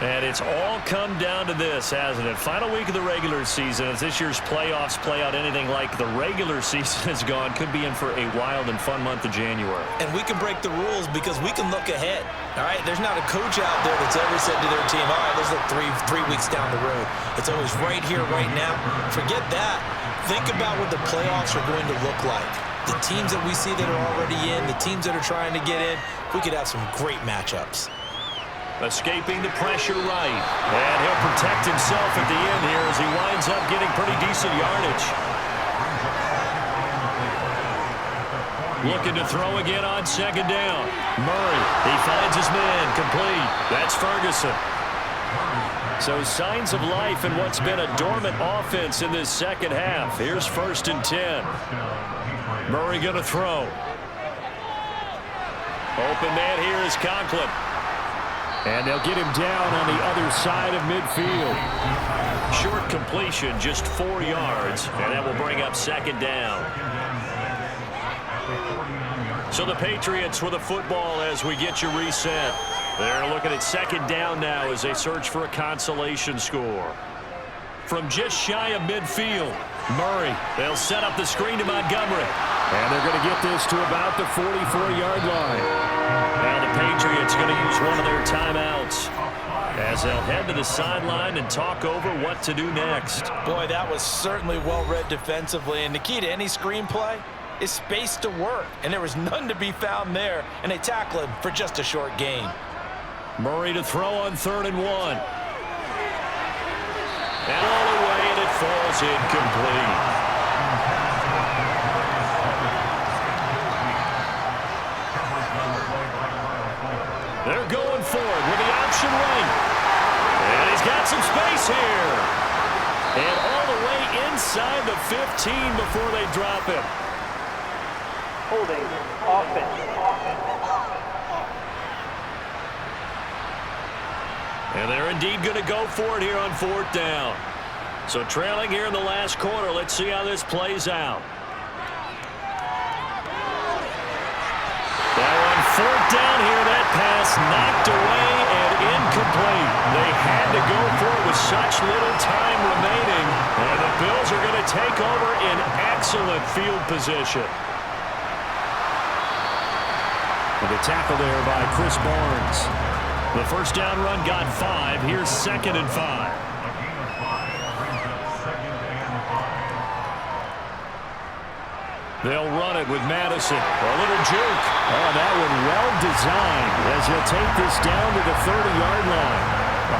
And it's all come down to this, hasn't it? Final week of the regular season. As this year's playoffs play out anything like the regular season has gone, could be in for a wild and fun month of January. And we can break the rules because we can look ahead. All right, there's not a coach out there that's ever said to their team, all right, let's look three weeks down the road. It's always right here, right now. Forget that. Think about what the playoffs are going to look like. The teams that we see that are already in, the teams that are trying to get in, we could have some great matchups. Escaping the pressure right. And he'll protect himself at the end here as he winds up getting pretty decent yardage. Looking to throw again on second down. Murray, he finds his man, complete. That's Ferguson. So signs of life in what's been a dormant offense in this second half. Here's 1st and 10. Murray going to throw. Open man here is Conklin. And they'll get him down on the other side of midfield. Short completion, just 4 yards, and that will bring up 2nd down. So the Patriots with the football as we get you reset. They're looking at 2nd down now as they search for a consolation score. From just shy of midfield, Murray, they'll set up the screen to Montgomery. And they're going to get this to about the 44-yard line. Now the Patriots going to use one of their timeouts as they'll head to the sideline and talk over what to do next. Boy, that was certainly well read defensively, and the key to any screenplay is space to work, and there was none to be found there, and they tackle him for just a short gain. Murray to throw on 3rd and 1. And all the way, and it falls incomplete. They're going for it with the option right. And he's got some space here. And all the way inside the 15 before they drop him. Holding offense. And they're indeed going to go for it here on 4th down. So trailing here in the last quarter. Let's see how this plays out. Now on 4th down here, that pass knocked away and incomplete. They had to go for it with such little time remaining. And the Bills are going to take over in excellent field position. And the tackle there by Chris Barnes. The 1st down run got 5. Here's 2nd and 5. They'll run it with Madison. A little juke. Oh, that one well designed as he'll take this down to the 30-yard line.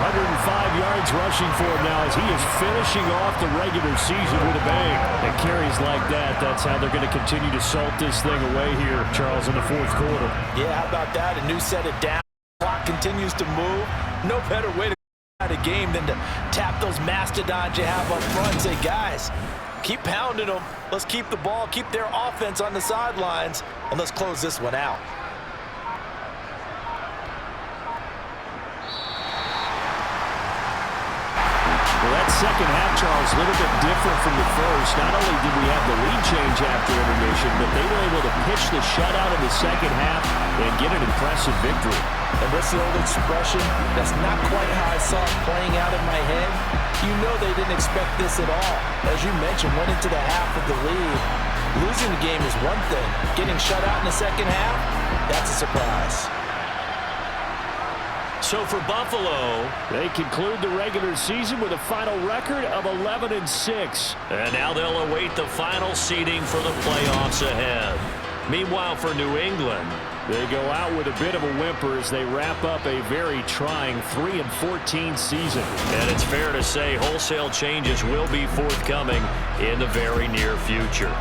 105 yards rushing for him now as he is finishing off the regular season with a bang. And carries like that, that's how they're going to continue to salt this thing away here, Charles, in the 4th quarter. Yeah, how about that? A new set of downs. Clock continues to move. No better way to out a game than to tap those mastodons you have up front and say, guys, keep pounding them. Let's keep the ball, keep their offense on the sidelines, and let's close this one out. Well, that second half, Charles, a little bit different from the first. Not only did we have the lead change after intermission, but they were able to pitch the shutout in the second half and get an impressive victory. And what's the old expression? That's not quite how I saw it playing out in my head. You know they didn't expect this at all. As you mentioned, went into the half of the lead. Losing the game is one thing. Getting shut out in the second half, that's a surprise. So for Buffalo, they conclude the regular season with a final record of 11-6. And now they'll await the final seeding for the playoffs ahead. Meanwhile, for New England, they go out with a bit of a whimper as they wrap up a very trying 3-14 season. And it's fair to say wholesale changes will be forthcoming in the very near future.